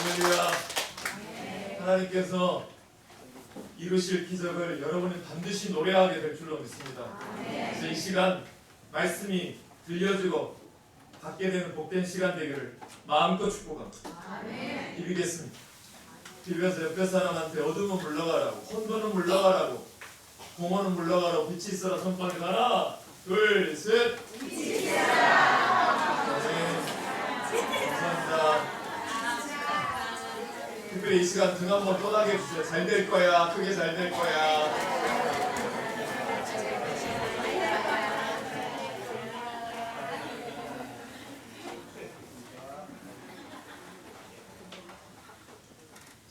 할렐루야. 하나님께서 이루실 기적을 여러분이 반드시 노래하게 될 줄로 믿습니다. 그래서 이 시간 말씀이 들려지고 받게 되는 복된 시간 되기를 마음껏 축복합니다. 비비겠습니다. 비벼서 옆에 사람한테 어둠은 물러가라고, 혼돈은 물러가라고, 공허는 물러가라고, 빛이 있어라 선포하게 가라. 둘, 셋. 빛이 있어라. 감사합니다. 특별히 이 시간 등 한번 떠나게 해주세요. 잘 될 거야. 크게 잘 될 거야.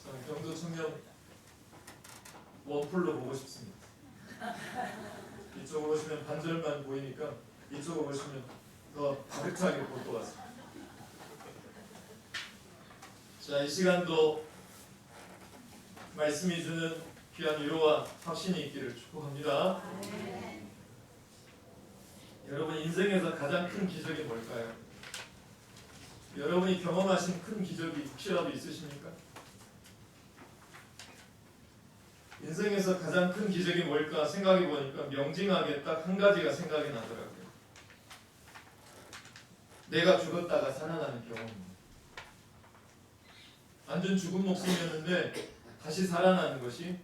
저는 경도 청년 원풀로 보고 싶습니다. 이쪽으로 오시면 반절만 보이니까 이쪽으로 오시면 더 가득하게 볼 것 같습니다. 자, 이 시간도 말씀이 주는 귀한 위로와 확신이 있기를 축복합니다. 여러분 인생에서 가장 큰 기적이 뭘까요? 여러분이 경험하신 큰 기적이 혹시라도 있으십니까? 인생에서 가장 큰 기적이 뭘까 생각해 보니까 명징하게 딱 한 가지가 생각이 나더라고요. 내가 죽었다가 살아나는 경험입니다. 완전 죽은 목숨이었는데 다시 살아나는 것이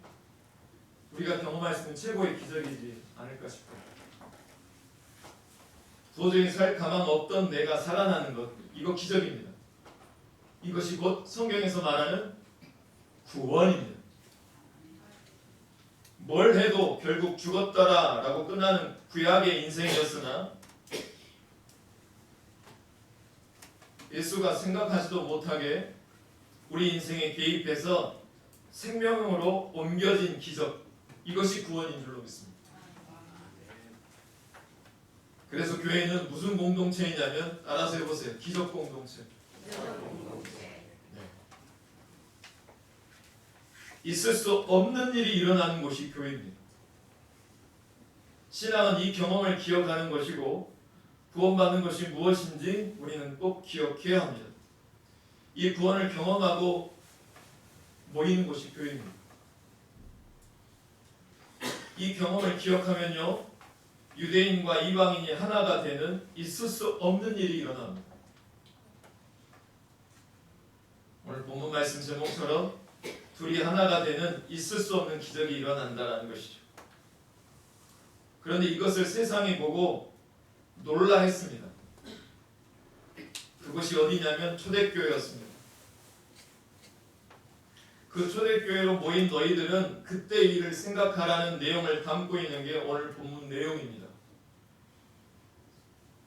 우리가 경험할 수 있는 최고의 기적이지 않을까 싶어요. 도저히 살 가망 없던 내가 살아나는 것, 이거 기적입니다. 이것이 곧 성경에서 말하는 구원입니다. 뭘 해도 결국 죽었더라 라고 끝나는 구약의 인생이었으나 예수가 생각하지도 못하게 우리 인생에 개입해서 생명으로 옮겨진 기적, 이것이 구원인 줄로 믿습니다. 그래서 교회는 무슨 공동체이냐면 알아서 해보세요. 기적 공동체. 네. 있을 수 없는 일이 일어나는 곳이 교회입니다. 신앙은 이 경험을 기억하는 것이고 구원받는 것이 무엇인지 우리는 꼭 기억해야 합니다. 이 구원을 경험하고 모이는 곳이 교회입니다. 이 경험을 기억하면요, 유대인과 이방인이 하나가 되는 있을 수 없는 일이 일어납니다. 오늘 본문 말씀 제목처럼 둘이 하나가 되는 있을 수 없는 기적이 일어난다는 것이죠. 그런데 이것을 세상이 보고 놀라했습니다. 그것이 어디냐면 초대교회였습니다. 그 초대교회로 모인 너희들은 그때 일을 생각하라는 내용을 담고 있는 게 오늘 본문 내용입니다.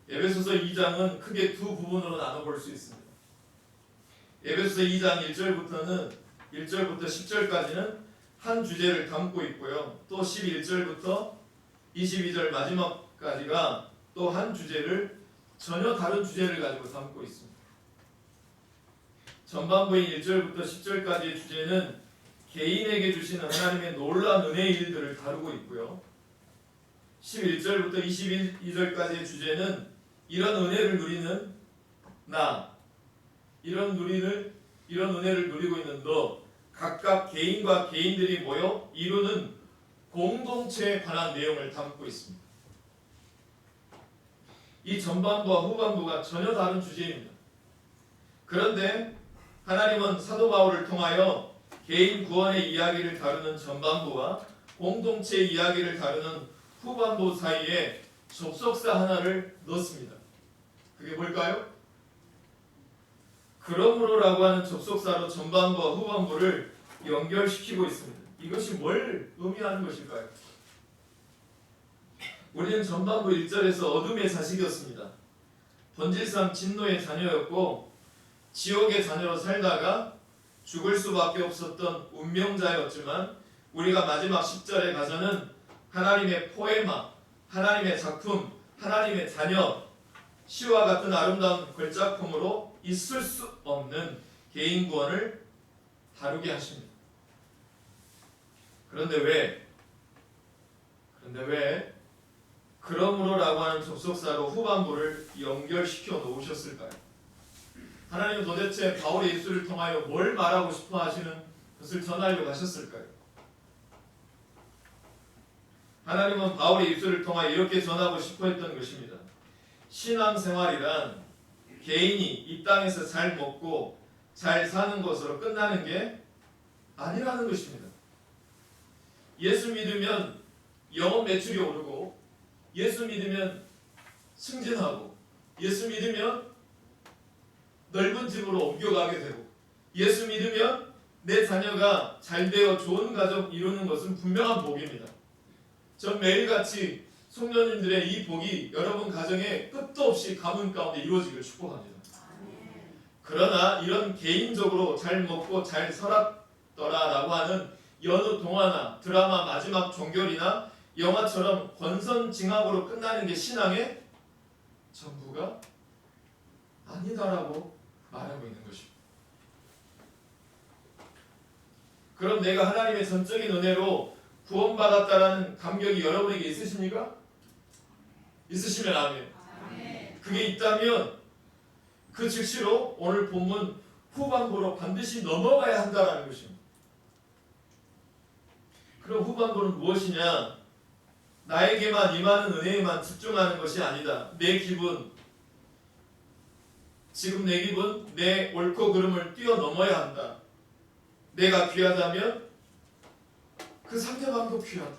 에베소서 2장은 크게 두 부분으로 나눠볼 수 있습니다. 에베소서 2장 1절부터 10절까지는 한 주제를 담고 있고요. 또 11절부터 22절 마지막까지가 또 한 주제를 전혀 다른 주제를 가지고 담고 있습니다. 전반부인 1절부터 10절까지의 주제는 개인에게 주시는 하나님의 놀라운 은혜의 일들을 다루고 있고요. 11절부터 22절까지의 주제는 이런 은혜를 누리는 나, 이런 은혜를 누리고 있는 너, 각각 개인과 개인들이 모여 이루는 공동체에 관한 내용을 담고 있습니다. 이 전반부와 후반부가 전혀 다른 주제입니다. 그런데 하나님은 사도 바울을 통하여 개인 구원의 이야기를 다루는 전반부와 공동체 이야기를 다루는 후반부 사이에 접속사 하나를 넣었습니다. 그게 뭘까요? 그러므로라고 하는 접속사로 전반부와 후반부를 연결시키고 있습니다. 이것이 뭘 의미하는 것일까요? 우리는 전반부 1절에서 어둠의 자식이었습니다. 본질상 진노의 자녀였고 지옥의 자녀로 살다가 죽을 수밖에 없었던 운명자였지만 우리가 마지막 10절에 가서는 하나님의 포에마, 하나님의 작품, 하나님의 자녀, 시와 같은 아름다운 걸작품으로 있을 수 없는 개인 구원을 다루게 하십니다. 그런데 왜 그러므로라고 하는 접속사로 후반부를 연결시켜 놓으셨을까요? 하나님은 도대체 바울의 입술을 통하여 뭘 말하고 싶어 하시는 것을 전하려고 하셨을까요? 하나님은 바울의 입술을 통하여 이렇게 전하고 싶어 했던 것입니다. 신앙생활이란 개인이 이 땅에서 잘 먹고 잘 사는 것으로 끝나는 게 아니라는 것입니다. 예수 믿으면 영업 매출이 오르고, 예수 믿으면 승진하고, 예수 믿으면 넓은 집으로 옮겨가게 되고, 예수 믿으면 내 자녀가 잘되어 좋은 가족 이루는 것은 분명한 복입니다. 전 매일같이 성도님들의 이 복이 여러분 가정에 끝도 없이 가문 가운데 이루어지길 축복합니다. 그러나 이런 개인적으로 잘 먹고 잘 살았더라라고 하는 여느 동화나 드라마 마지막 종결이나 영화처럼 권선징악으로 끝나는 게 신앙의 전부가 아니다라고 말하고 있는 것입니다. 그럼 내가 하나님의 전적인 은혜로 구원받았다라는 감격이 여러분에게 있으십니까? 있으시면 아멘. 그게 있다면 그 즉시로 오늘 본문 후반부로 반드시 넘어가야 한다는 것입니다. 그럼 후반부는 무엇이냐? 나에게만 임하는 은혜에만 집중하는 것이 아니다. 내 기분, 지금 내 기분, 내 옳고 그름을 뛰어넘어야 한다. 내가 귀하다면 그 상대방도 귀하다.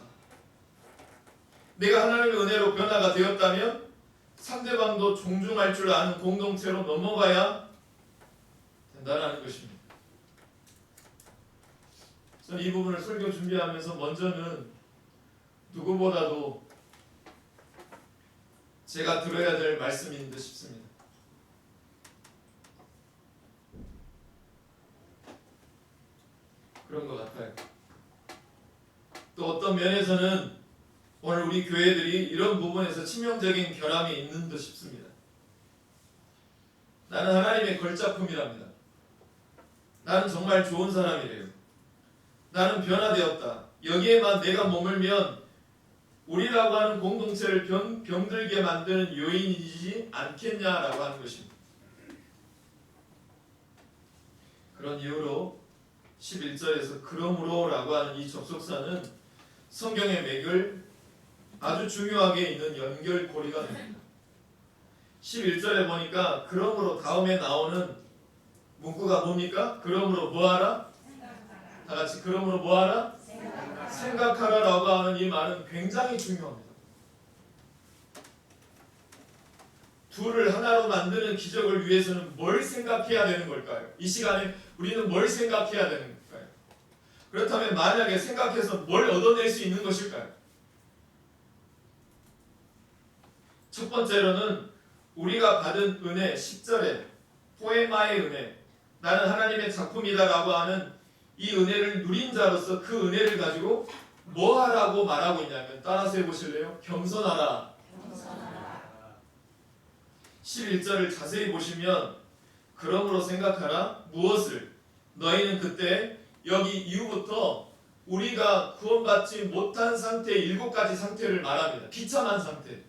내가 하나님의 은혜로 변화가 되었다면 상대방도 존중할 줄 아는 공동체로 넘어가야 된다는 것입니다. 저는 이 부분을 설교 준비하면서 먼저는 누구보다도 제가 들어야 될 말씀인 듯 싶습니다. 그런 것 같아요. 또 어떤 면에서는 오늘 우리 교회들이 이런 부분에서 치명적인 결함이 있는 듯 싶습니다. 나는 하나님의 걸작품이랍니다. 나는 정말 좋은 사람이래요. 나는 변화되었다. 여기에만 내가 머물면 우리라고 하는 공동체를 병들게 만드는 요인이지 않겠냐라고 하는 것입니다. 그런 이유로 11절에서 그러므로 라고 하는 이 접속사는 성경의 맥을 아주 중요하게 있는 연결고리가 됩니다. 11절에 보니까 그러므로 다음에 나오는 문구가 뭡니까? 그러므로 뭐하라? 다 같이 그러므로 뭐하라? 생각하라 라고 하는 이 말은 굉장히 중요합니다. 둘을 하나로 만드는 기적을 위해서는 뭘 생각해야 되는 걸까요? 이 시간에 우리는 뭘 생각해야 되는 걸까요? 그렇다면 만약에 생각해서 뭘 얻어낼 수 있는 것일까요? 첫 번째로는 우리가 받은 은혜, 10절에 포에마의 은혜, 나는 하나님의 작품이다 라고 하는 이 은혜를 누린 자로서 그 은혜를 가지고 뭐 하라고 말하고 있냐면 따라서 해보실래요? 겸손하라. 11절을 자세히 보시면 그러므로 생각하라. 무엇을? 너희는 그때 여기 이후부터 우리가 구원받지 못한 상태의 7가지 상태를 말합니다. 비참한 상태.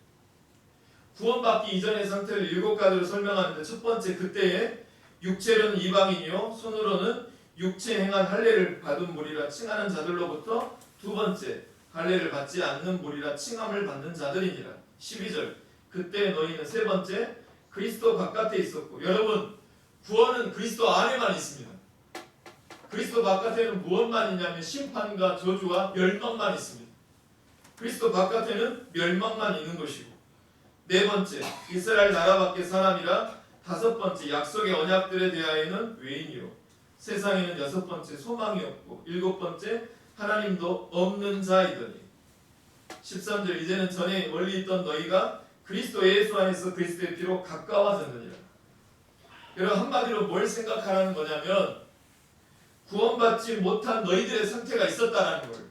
구원받기 이전의 상태를 7가지로 설명하는데 첫 번째 그때에 육체로는 이방인이요 손으로는 육체 행한 할례를 받은 무리라 칭하는 자들로부터 두 번째 할례를 받지 않는 무리라 칭함을 받는 자들이니라. 12절 그때 너희는 세 번째 그리스도 바깥에 있었고 여러분 구원은 그리스도 안에만 있습니다. 그리스도 바깥에는 무엇만 있냐면 심판과 저주와 멸망만 있습니다. 그리스도 바깥에는 멸망만 있는 것이고 네 번째 이스라엘 나라 밖의 사람이라 다섯 번째 약속의 언약들에 대하여는 외인이요 세상에는 여섯 번째 소망이 없고 일곱 번째 하나님도 없는 자이더니 13절 이제는 전에 멀리 있던 너희가 그리스도 예수 안에서 그리스도의 피로 가까워졌느니라. 여러분 한마디로 뭘 생각하라는 거냐면 구원받지 못한 너희들의 상태가 있었다라는 거예요.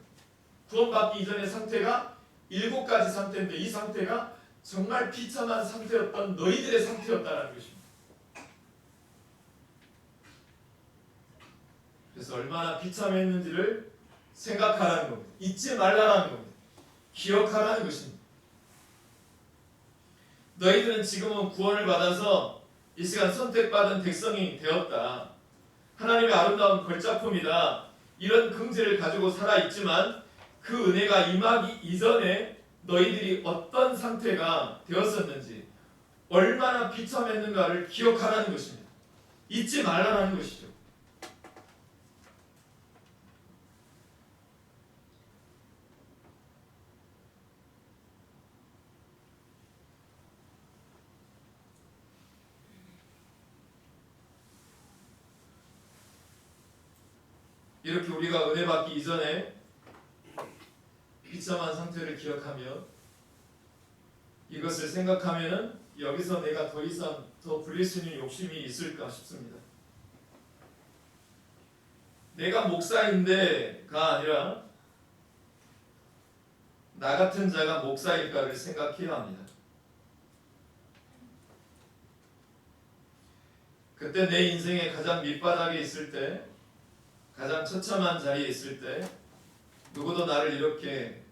구원받기 이전의 상태가 7가지 상태인데 이 상태가 정말 비참한 상태였던 너희들의 상태였다라는 것입니다. 그래서 얼마나 비참했는지를 생각하라는 겁니다. 잊지 말라라는 겁니다. 기억하라는 것입니다. 너희들은 지금은 구원을 받아서 이 시간 선택받은 백성이 되었다. 하나님의 아름다운 걸작품이다. 이런 긍지를 가지고 살아있지만 그 은혜가 임하기 이전에 너희들이 어떤 상태가 되었었는지, 얼마나 비참했는가를 기억하라는 것입니다. 잊지 말라는 것이죠. 이렇게 우리가 은혜 받기 이전에 비참한 상태를 기억하며 이것을 생각하면은 여기서 내가 더 이상 더 부릴 수 있는 욕심이 있을까 싶습니다. 내가 목사인데가 아니라 나 같은 자가 목사일까를 생각해야 합니다. 그때 내 인생의 가장 밑바닥에 있을 때, 가장 처참한 자리에 있을 때, 누구도 나를 이렇게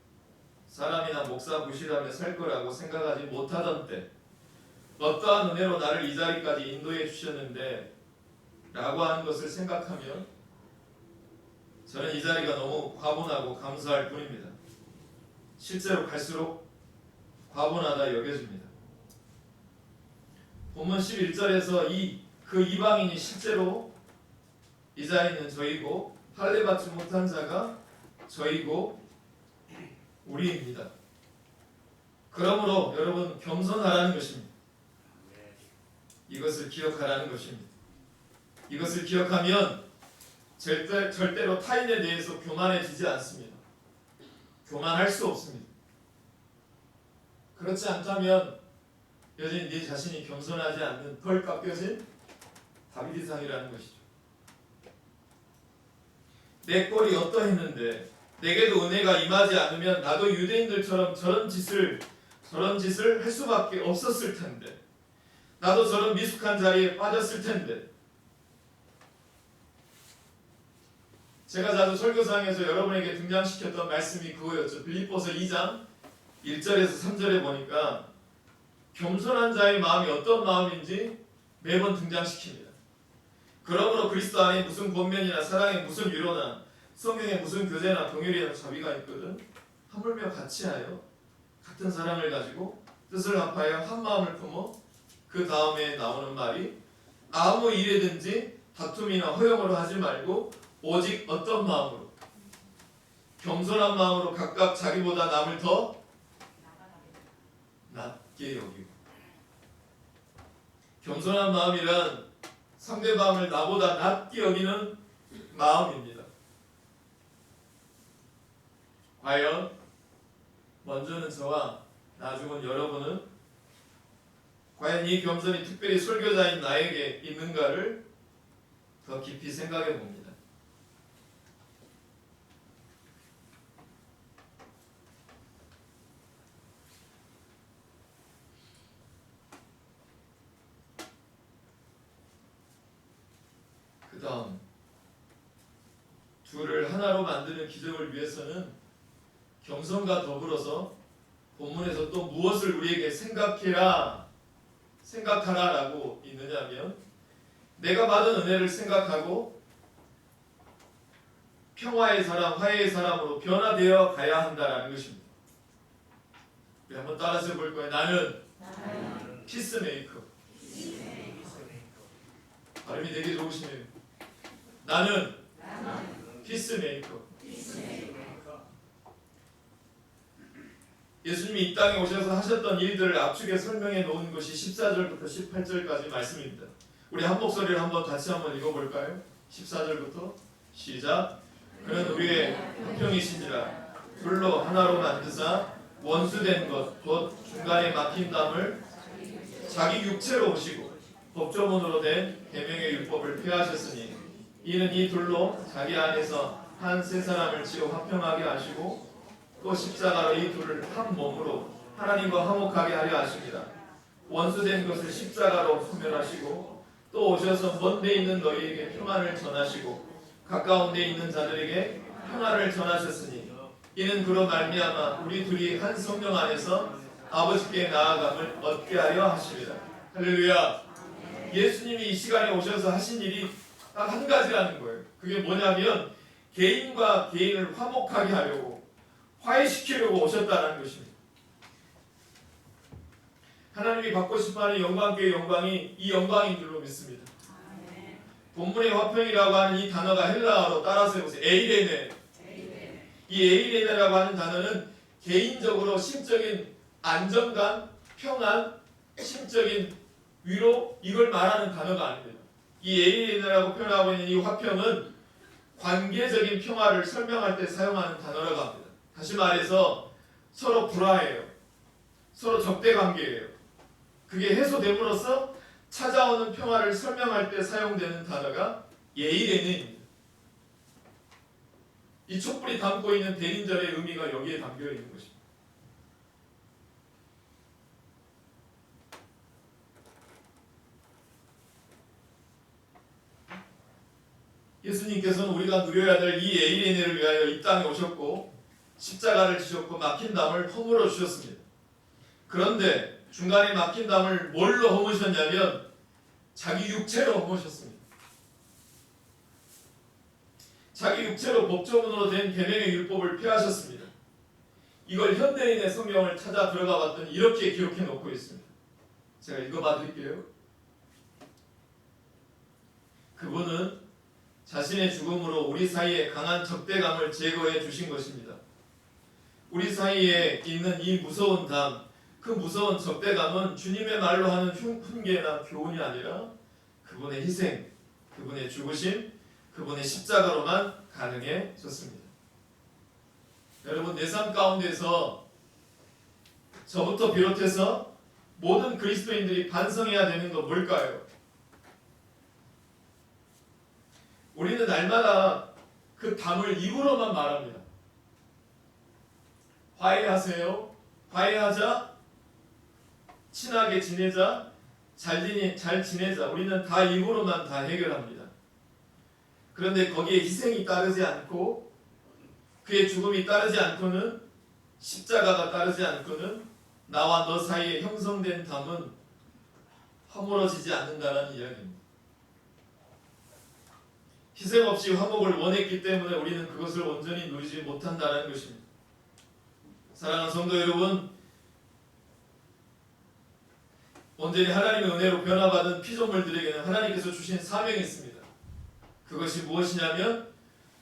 사람이나 목사 무시하며 살 거라고 생각하지 못하던 때, 어떠한 은혜로 나를 이 자리까지 인도해 주셨는데 라고 하는 것을 생각하면 저는 이 자리가 너무 과분하고 감사할 뿐입니다. 실제로 갈수록 과분하다 여겨집니다. 본문 11절에서 그 이방인이 실제로 이 자리에 있는 저희고 할례받지 못한 자가 저희고 우리입니다. 그러므로 여러분 겸손하라는 것입니다. 이것을 기억하라는 것입니다. 이것을 기억하면 절대로 타인에 대해서 교만해지지 않습니다. 교만할 수 없습니다. 그렇지 않다면 여전히 네 자신이 겸손하지 않는 덜 깎여진 다윗이상이라는 것이죠. 내 꼴이 어떠했는데 내게도 은혜가 임하지 않으면 나도 유대인들처럼 저런 짓을 할 수밖에 없었을 텐데, 나도 저런 미숙한 자리에 빠졌을 텐데. 제가 자주 설교상에서 여러분에게 등장시켰던 말씀이 그거였죠. 빌립보서 2장 1절에서 3절에 보니까 겸손한 자의 마음이 어떤 마음인지 매번 등장시킵니다. 그러므로 그리스도 안에 무슨 권면이나 사랑에 무슨 위로나 성경에 무슨 교제나 동일이나 자비가 있거든 하물며 같이하여 같은 사랑을 가지고 뜻을 합하여 한 마음을 품어. 그 다음에 나오는 말이 아무 일이든지 다툼이나 허용으로 하지 말고 오직 어떤 마음으로, 겸손한 마음으로 각각 자기보다 남을 더 낮게 여기고. 겸손한 마음이란 상대방을 나보다 낮게 여기는 마음입니다. 과연 먼저는 저와 나중은 여러분은 과연 이 겸손이 특별히 설교자인 나에게 있는가를 더 깊이 생각해 봅니다. 그 다음, 둘을 하나로 만드는 기적을 위해서는 겸손과 더불어서 본문에서 또 무엇을 우리에게 생각하라라고 있느냐면, 내가 받은 은혜를 생각하고 평화의 사람, 화해의 사람으로 변화되어 가야 한다라는 것입니다. 우리 한번 따라서 볼 거예요. 나는 피스메이커. 발음이 되게 좋으시네요. 나는 피스메이커. 예수님이 이 땅에 오셔서 하셨던 일들을 압축해 설명해 놓은 것이 14절부터 18절까지 말씀입니다. 우리 한 목소리를 한번 같이 한번 읽어볼까요? 14절부터 시작. 그는 우리의 형평이신지라 둘로 하나로 만드사 원수된 것 곧 중간에 막힌 담을 자기 육체로 오시고 법조문으로 된 계명의 율법을 폐하셨으니 이는 이 둘로 자기 안에서 한 세 사람을 지어 화평하게 하시고 또 십자가로 이 둘을 한 몸으로 하나님과 화목하게 하려 하십니다. 원수된 것을 십자가로 소멸하시고 또 오셔서 먼 데 있는 너희에게 평안을 전하시고 가까운 데 있는 자들에게 평안을 전하셨으니 이는 그로 말미암아 우리 둘이 한 성령 안에서 아버지께 나아감을 얻게 하려 하십니다. 할렐루야. 예수님이 이 시간에 오셔서 하신 일이 딱 한 가지라는 거예요. 그게 뭐냐면 개인과 개인을 화목하게 하려고, 화해시키려고 오셨다는 것입니다. 하나님이 받고 싶어하는 영광께 영광이 이 영광인 줄로 믿습니다. 본문의 화평이라고 하는 이 단어가 헬라어로 따라서 해보세요. 에이레네. 이 에이레네라고 하는 단어는 개인적으로 심적인 안정감, 평안, 심적인 위로, 이걸 말하는 단어가 아닙니다. 이 에이레네라고 표현하고 있는 이 화평은 관계적인 평화를 설명할 때 사용하는 단어라고 합니다. 다시 말해서 서로 불화해요. 서로 적대관계예요. 그게 해소됨으로써 찾아오는 평화를 설명할 때 사용되는 단어가 에이레네입니다. 이 촛불이 담고 있는 대린절의 의미가 여기에 담겨 있는 것입니다. 예수님께서는 우리가 누려야 될 이 에이레네를 위하여 이 땅에 오셨고 십자가를 지셨고 막힌 담을 허물어 주셨습니다. 그런데 중간에 막힌 담을 뭘로 허무셨냐면 자기 육체로 허무셨습니다. 자기 육체로 법조문으로 된 계명의 율법을 폐하셨습니다. 이걸 현대인의 성경을 찾아 들어가 봤더니 이렇게 기록해 놓고 있습니다. 제가 읽어봐 드릴게요. 그분은 자신의 죽음으로 우리 사이에 강한 적대감을 제거해 주신 것입니다. 우리 사이에 있는 이 무서운 담, 그 무서운 적대감은 주님의 말로 하는 훈계나 교훈이 아니라 그분의 희생, 그분의 죽으심, 그분의 십자가로만 가능해졌습니다. 여러분, 내 삶 가운데서 저부터 비롯해서 모든 그리스도인들이 반성해야 되는 건 뭘까요? 우리는 날마다 그 담을 입으로만 말합니다. 화해하세요. 화해하자. 친하게 지내자. 잘 지내자. 우리는 다 입으로만 다 해결합니다. 그런데 거기에 희생이 따르지 않고 그의 죽음이 따르지 않고는, 십자가가 따르지 않고는 나와 너 사이에 형성된 담은 허물어지지 않는다는 이야기입니다. 희생 없이 화목을 원했기 때문에 우리는 그것을 온전히 누리지 못한다는 것입니다. 사랑하는 성도 여러분, 온전히 하나님의 은혜로 변화받은 피조물들에게는 하나님께서 주신 사명이 있습니다. 그것이 무엇이냐면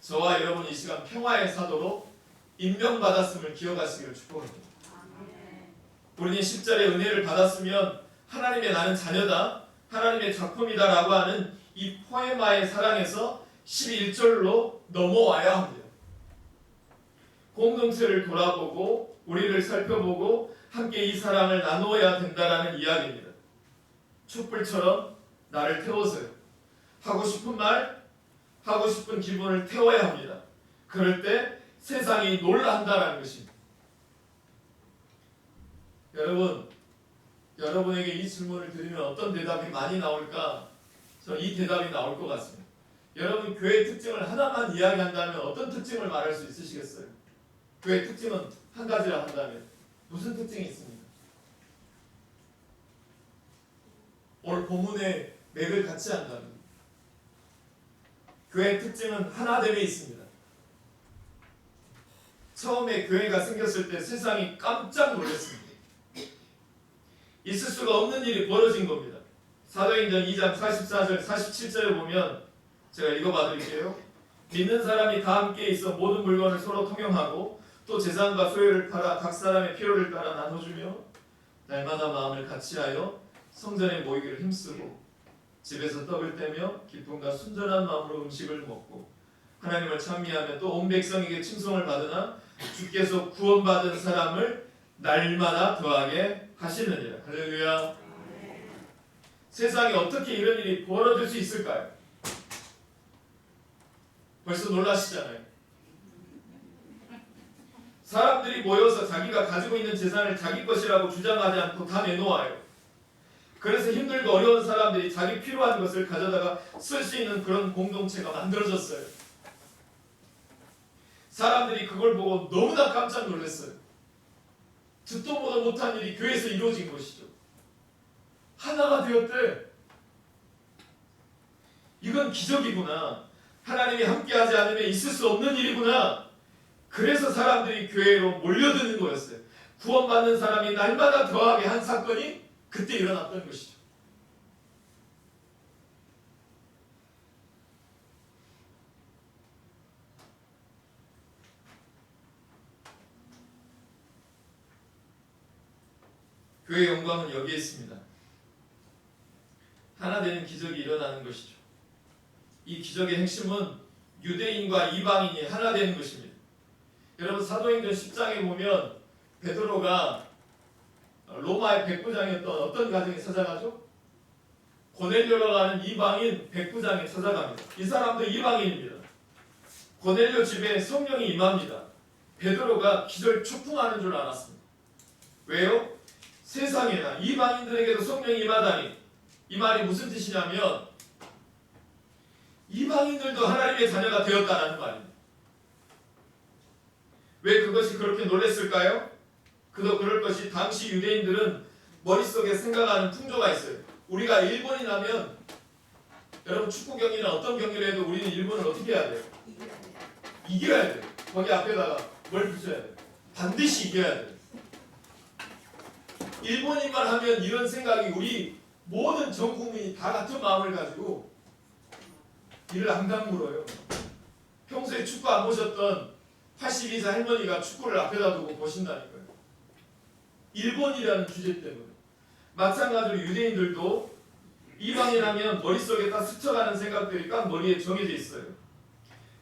저와 여러분 이 시간 평화의 사도로 임명받았음을 기억하시기를 축복합니다. 우리는 십자가의 은혜를 받았으면 하나님의 나는 자녀다, 하나님의 작품이다 라고 하는 이 포에마의 사랑에서 11절로 넘어와야 합니다. 공동체를 돌아보고 우리를 살펴보고 함께 이 사랑을 나누어야 된다라는 이야기입니다. 촛불처럼 나를 태워서요. 하고 싶은 말, 하고 싶은 기분을 태워야 합니다. 그럴 때 세상이 놀란다라는 것입니다. 여러분에게 이 질문을 드리면 어떤 대답이 많이 나올까? 저 이 대답이 나올 것 같습니다. 여러분, 교회 특징을 하나만 이야기한다면 어떤 특징을 말할 수 있으시겠어요? 교회 특징은 한 가지라 한다면 무슨 특징이 있습니까? 오늘 본문의 맥을 같이 한다면 교회의 특징은 하나됨에 있습니다. 처음에 교회가 생겼을 때 세상이 깜짝 놀랐습니다. 있을 수가 없는 일이 벌어진 겁니다. 사도행전 2장 44절 47절에 보면 제가 읽어봐 드릴게요. 믿는 사람이 다 함께 있어 모든 물건을 서로 통용하고 또 재산과 소유를 팔아 각 사람의 필요를 따라 나눠주며 날마다 마음을 같이하여 성전에 모이기를 힘쓰고 집에서 떡을 떼며 기쁨과 순전한 마음으로 음식을 먹고 하나님을 찬미하며 또 온 백성에게 칭송을 받으나 주께서 구원받은 사람을 날마다 더하게 하시느니라. 할렐루야. 세상에 어떻게 이런 일이 벌어질 수 있을까요? 벌써 놀라시잖아요. 사람들이 모여서 자기가 가지고 있는 재산을 자기 것이라고 주장하지 않고 다 내놓아요. 그래서 힘들고 어려운 사람들이 자기 필요한 것을 가져다가 쓸 수 있는 그런 공동체가 만들어졌어요. 사람들이 그걸 보고 너무나 깜짝 놀랐어요. 듣도 보도 못한 일이 교회에서 이루어진 것이죠. 하나가 되었대. 이건 기적이구나. 하나님이 함께하지 않으면 있을 수 없는 일이구나. 그래서 사람들이 교회로 몰려드는 거였어요. 구원받는 사람이 날마다 더하게 한 사건이 그때 일어났던 것이죠. 교회의 영광은 여기에 있습니다. 하나 되는 기적이 일어나는 것이죠. 이 기적의 핵심은 유대인과 이방인이 하나 되는 것입니다. 여러분 사도행전 10장에 보면 베드로가 로마의 백부장이었던 어떤 가정에 찾아가죠? 고넬료라고 하는 이방인 백부장에 찾아갑니다. 이 사람도 이방인입니다. 고넬료 집에 성령이 임합니다. 베드로가 기절초풍하는 줄 알았습니다. 왜요? 세상에나 이방인들에게도 성령이 임하다니. 이 말이 무슨 뜻이냐면 이방인들도 하나님의 자녀가 되었다는 말입니다. 왜 그것이 그렇게 놀랐을까요? 그럴 것이 당시 유대인들은 머릿속에 생각하는 풍조가 있어요. 우리가 일본이 나면 여러분 축구 경기나 어떤 경기를 해도 우리는 일본을 어떻게 해야 돼요? 이겨야 돼요. 거기 앞에다가 뭘 붙여야 돼요? 반드시 이겨야 돼요. 일본인만 하면 이런 생각이 우리 모든 전 국민이 다 같은 마음을 가지고 이를 앙당 물어요. 평소에 축구 안 보셨던 82세 할머니가 축구를 앞에다 두고 보신다니까요. 일본이라는 주제 때문에. 마찬가지로 유대인들도 이방인하면 머릿속에 딱 스쳐가는 생각들이 딱 머리에 정해져 있어요.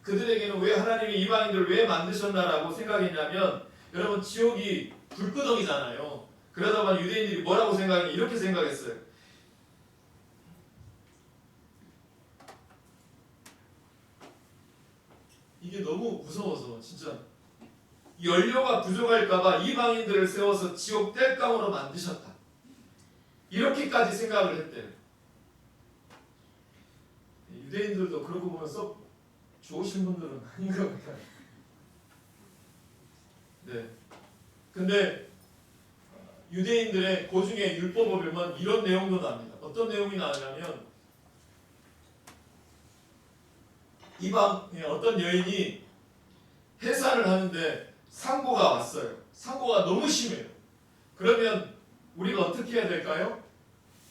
그들에게는 왜 하나님이 이방인들을 왜 만드셨나라고 생각했냐면 여러분 지옥이 불구덩이잖아요. 그러다 보니 유대인들이 뭐라고 생각했냐 이렇게 생각했어요. 이게 너무 무서워서 진짜 연료가 부족할까봐 이방인들을 세워서 지옥 땔감으로 만드셨다. 이렇게까지 생각을 했대요. 유대인들도 그러고 보면 썩 좋으신 분들은 아닌 것 같아요. 네. 근데 유대인들의 고중의 율법을 보면 이런 내용도 나옵니다. 어떤 내용이 나오냐면 이방의 어떤 여인이 해산을 하는데 상고가 왔어요. 상고가 너무 심해요. 그러면 우리가 어떻게 해야 될까요?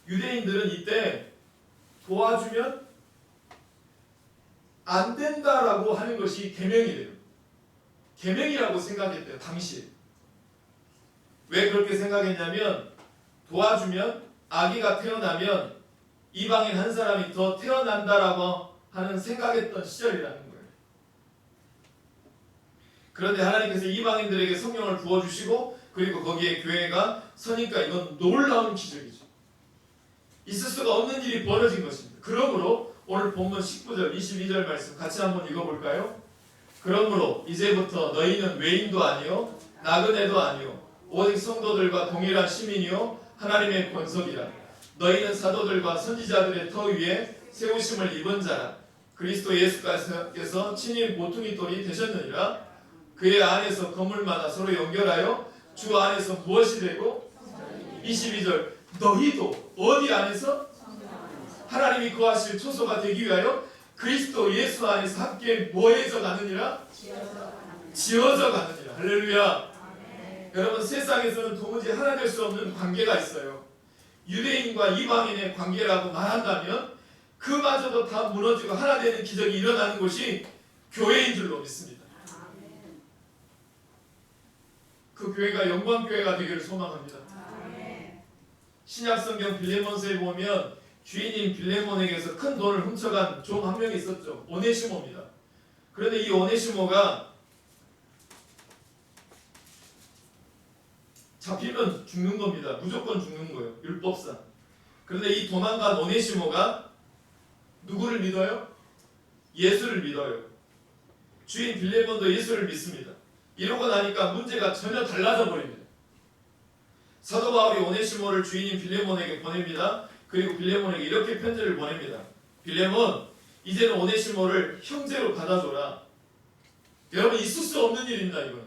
유대인들은 이때 도와주면 안 된다라고 하는 것이 계명이래요. 계명이라고 생각했대요. 당시에. 왜 그렇게 생각했냐면 도와주면 아기가 태어나면 이방인 한 사람이 더 태어난다라고 하는 생각했던 시절이라는 거예요. 그런데 하나님께서 이방인들에게 성령을 부어주시고 그리고 거기에 교회가 서니까 이건 놀라운 기적이죠. 있을 수가 없는 일이 벌어진 것입니다. 그러므로 오늘 본문 19절 22절 말씀 같이 한번 읽어볼까요? 그러므로 이제부터 너희는 외인도 아니요 나그네도 아니요 오직 성도들과 동일한 시민이요 하나님의 권속이라. 너희는 사도들과 선지자들의 터 위에 세우심을 입은 자라. 그리스도 예수께서 친히 모퉁이 돌이 되셨느니라. 그의 안에서 건물마다 서로 연결하여 주 안에서 무엇이 되고 22절 너희도 어디 안에서 하나님이 거하실 초소가 되기 위하여 그리스도 예수 안에서 함께 뭐해져 가느니라? 지어져 가느니라. 할렐루야. 여러분 세상에서는 도무지 하나 될 수 없는 관계가 있어요. 유대인과 이방인의 관계라고 말한다면 그마저도 다 무너지고 하나 되는 기적이 일어나는 곳이 교회인 줄로 믿습니다. 그 교회가 영광교회가 되기를 소망합니다. 신약성경 빌레몬서에 보면 주인인 빌레몬에게서 큰 돈을 훔쳐간 종 한 명이 있었죠. 오네시모입니다. 그런데 이 오네시모가 잡히면 죽는 겁니다. 무조건 죽는 거예요. 율법상. 그런데 이 도망간 오네시모가 누구를 믿어요? 예수를 믿어요. 주인 빌레몬도 예수를 믿습니다. 이러고 나니까 문제가 전혀 달라져 버립니다. 사도 바울이 오네시모를 주인인 빌레몬에게 보냅니다. 그리고 빌레몬에게 이렇게 편지를 보냅니다. 빌레몬, 이제는 오네시모를 형제로 받아줘라. 여러분 있을 수 없는 일입니다. 이거는.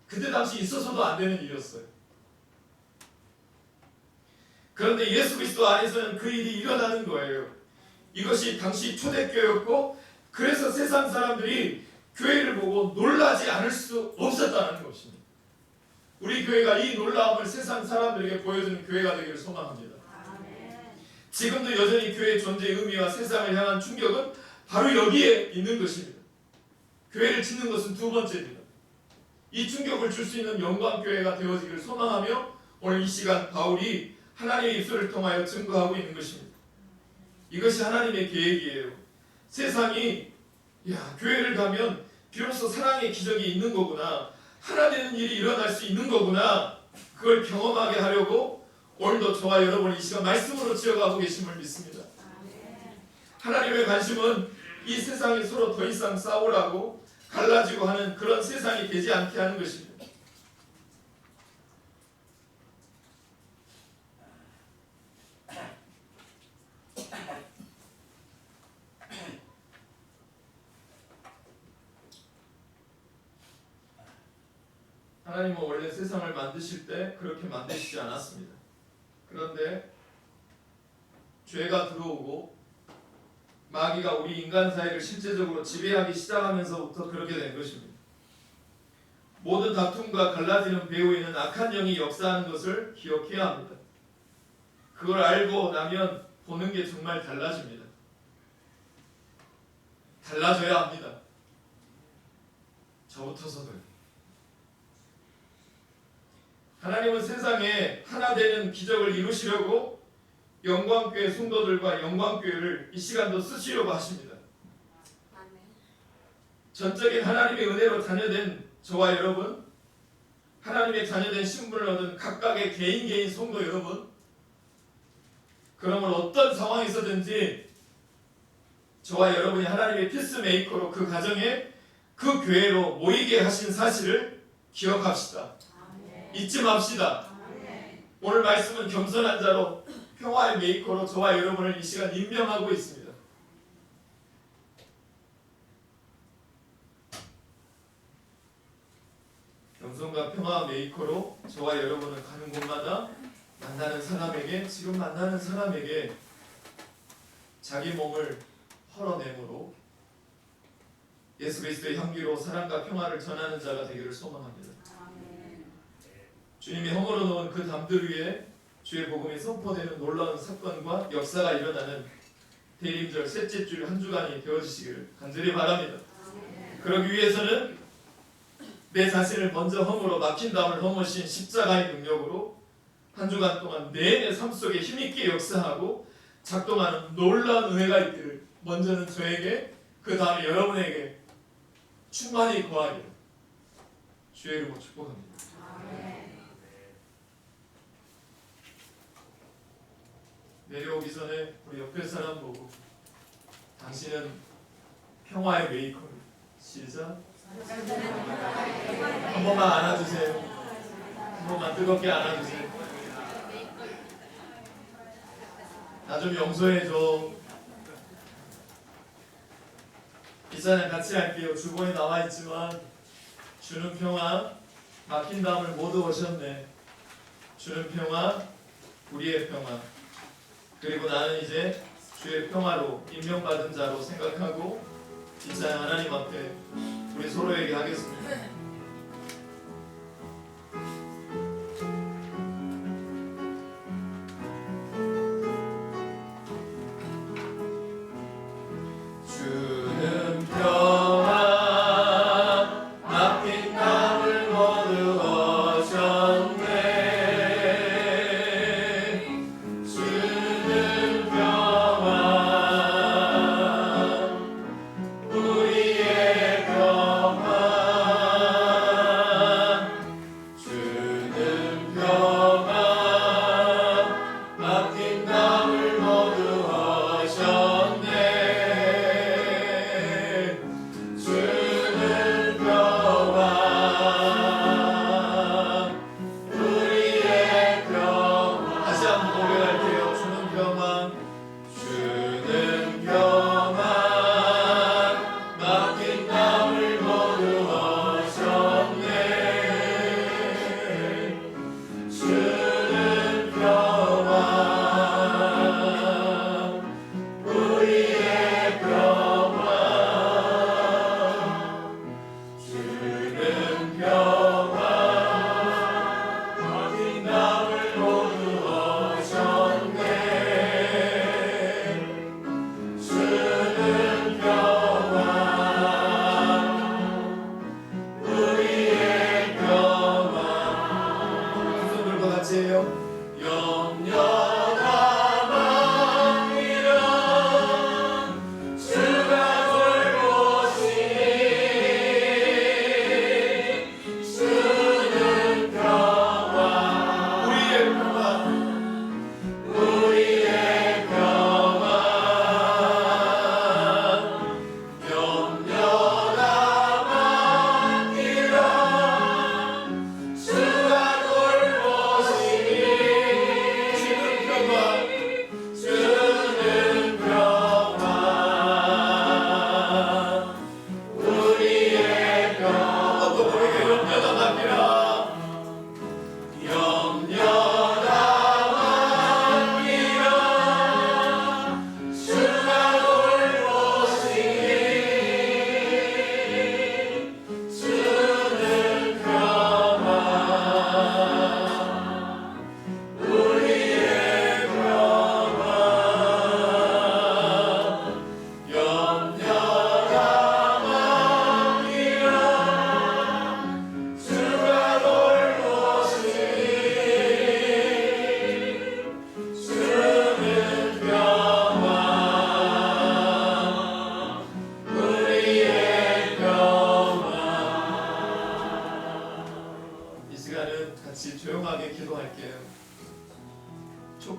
그때 당시 있어서도 안 되는 일이었어요. 그런데 예수 그리스도 안에서는 그 일이 일어나는 거예요. 이것이 당시 초대교회였고, 그래서 세상 사람들이 교회를 보고 놀라지 않을 수 없었다는 것입니다. 우리 교회가 이 놀라움을 세상 사람들에게 보여주는 교회가 되기를 소망합니다. 지금도 여전히 교회의 존재의 의미와 세상을 향한 충격은 바로 여기에 있는 것입니다. 교회를 짓는 것은 두 번째입니다. 이 충격을 줄 수 있는 영광교회가 되어지기를 소망하며 오늘 이 시간 바울이 하나님의 입술을 통하여 증거하고 있는 것입니다. 이것이 하나님의 계획이에요. 세상이 교회를 가면 비로소 사랑의 기적이 있는 거구나, 하나 되는 일이 일어날 수 있는 거구나, 그걸 경험하게 하려고 오늘도 저와 여러분이 이 시간 말씀으로 지어가고 계심을 믿습니다. 하나님의 관심은 이 세상이 서로 더 이상 싸우라고 갈라지고 하는 그런 세상이 되지 않게 하는 것입니다. 하나님은 원래 세상을 만드실 때 그렇게 만드시지 않았습니다. 그런데 죄가 들어오고 마귀가 우리 인간 사회를 실제적으로 지배하기 시작하면서부터 그렇게 된 것입니다. 모든 다툼과 갈라지는 배후에는 악한 영이 역사하는 것을 기억해야 합니다. 그걸 알고 나면 보는 게 정말 달라집니다. 달라져야 합니다. 저부터서도요. 하나님은 세상에 하나 되는 기적을 이루시려고 영광교회 성도들과 영광교회를 이 시간도 쓰시려고 하십니다. 전적인 하나님의 은혜로 자녀된 저와 여러분, 하나님의 자녀된 신분을 얻은 각각의 개인 성도 여러분, 그러면 어떤 상황에서든지 저와 여러분이 하나님의 피스메이커로 그 가정에, 그 교회로 모이게 하신 사실을 기억합시다. 잊지 맙시다. 오늘 말씀은 겸손한 자로 평화의 메이커로 저와 여러분을 이 시간 임명하고 있습니다. 겸손과 평화 메이커로 저와 여러분은 가는 곳마다 만나는 사람에게, 지금 만나는 사람에게 자기 몸을 헐어내므로 예수 그리스도의 향기로 사랑과 평화를 전하는 자가 되기를 소망합니다. 주님이 허물어 놓은 그 담들 위에 주의 복음이 선포되는 놀라운 사건과 역사가 일어나는 대림절 셋째 주 한 주간이 되어주시기를 간절히 바랍니다. 그러기 위해서는 내 자신을 먼저 허물어 막힌 담을 허무신 십자가의 능력으로 한 주간 동안 내내 삶 속에 힘있게 역사하고 작동하는 놀라운 은혜가 있기를 먼저는 저에게, 그 다음에 여러분에게 충만히 거하기를 주의 이름으로 축복합니다. 내려오기 전에 우리 옆에 사람 보고 당신은 평화의 메이커입니다. 시작. 한 번만 안아주세요. 한 번만 뜨겁게 안아주세요. 나 좀 용서해줘. 이 찬양 같이 할게요. 주보에 나와있지만 주는 평화, 막힌 담을 모두 오셨네. 주는 평화, 우리의 평화. 그리고 나는 이제 주의 평화로 임명받은 자로 생각하고 이 찬양 하나님 앞에 우리 서로에게 하겠습니다. 우리의 평화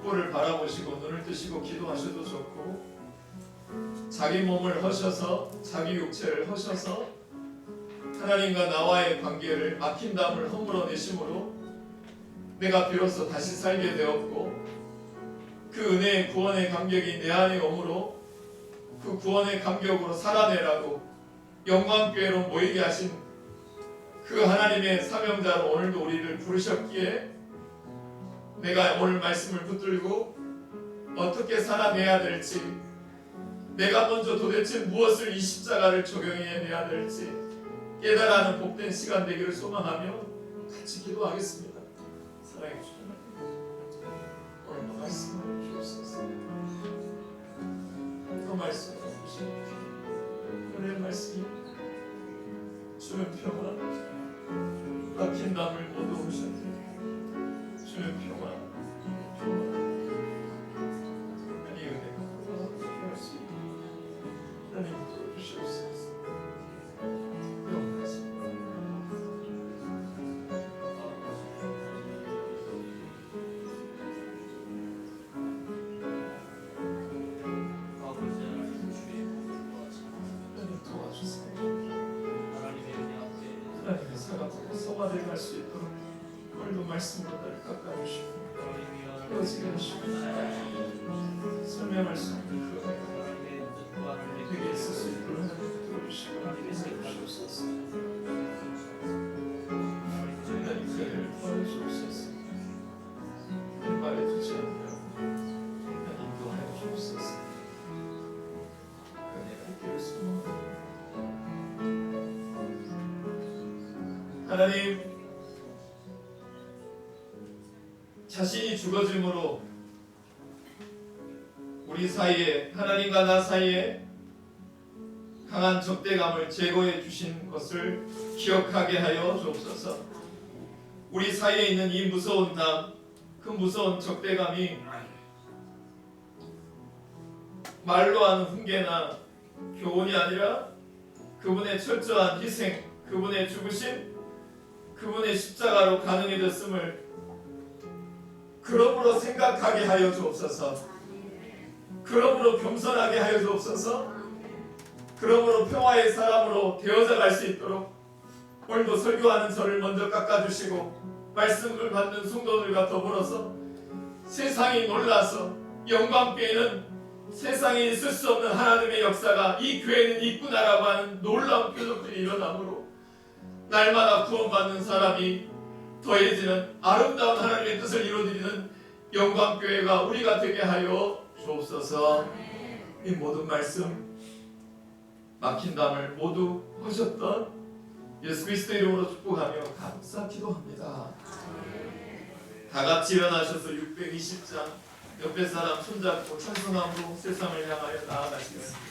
족보를 바라보시고 눈을 뜨시고 기도하셔도 좋고, 자기 몸을 허셔서 자기 육체를 허셔서 하나님과 나와의 관계를 막힌 담을 허물어내심으로 내가 비로소 다시 살게 되었고, 그 은혜의 구원의 감격이 내 안에 오므로 그 구원의 감격으로 살아내라고 영광교회로 모이게 하신 그 하나님의 사명자로 오늘도 우리를 부르셨기에, 내가 오늘 말씀을 붙들고 어떻게 살아내야 될지, 내가 먼저 도대체 무엇을 이 십자가를 적용해내야 될지 깨달아는 복된 시간 되기를 소망하며 같이 기도하겠습니다. 사랑해 주시옵소서. 오늘도 말씀을 주옵소서. 또 말씀을 주시옵소서. 오늘 말씀이 주는 평화, 막힌 담을 모두 오셨네. 주는 평화, 하나님 은혜가 필요할 수 있게 하나님 도와주시옵소서. 하나님의 사랑으로 성화되어 수 있도록 오늘도 말씀으로 나를 깎아주시고 깨어지게 하시고 설명할 수 없는 그 은혜가 내게 있을 수 있도록 하나님 도와주시고 주옵소서. 하나님 그 은혜를 도와주옵소서. 말해주지 않으며 하나님 인도하여 주옵소서. 그 은혜가 있기를 소망합니다. 하나님, 자신이 죽어짐으로 우리 사이에, 하나님과 나 사이에 강한 적대감을 제거해 주신 것을 기억하게 하여 주옵소서. 우리 사이에 있는 이 무서운 담, 그 무서운 적대감이 말로 하는 훈계나 교훈이 아니라 그분의 철저한 희생, 그분의 죽으심, 그분의 십자가로 가능해졌음을 그러므로 생각하게 하여 주옵소서. 그러므로 겸손하게 하여 주옵소서. 그러므로 평화의 사람으로 되어져 갈 수 있도록 오늘도 설교하는 저를 먼저 깎아주시고, 말씀을 받는 성도들과 더불어서 세상이 놀라서 영광교회는 세상에 있을 수 없는 하나님의 역사가 이 교회는 있구나라고 하는 놀라운 표적들이 일어나므로 날마다 구원받는 사람이 더해지는 아름다운 하나님의 뜻을 이루어드리는 영광교회가 우리가 되게 하여 주옵소서. 이 모든 말씀 막힌 담을 모두 하셨던 예수 그리스도 이름으로 축복하며 감사 기도합니다. 다 같이 일어나셔서 620장 옆에 사람 손잡고 찬송함으로 세상을 향하여 나아가시겠습니다.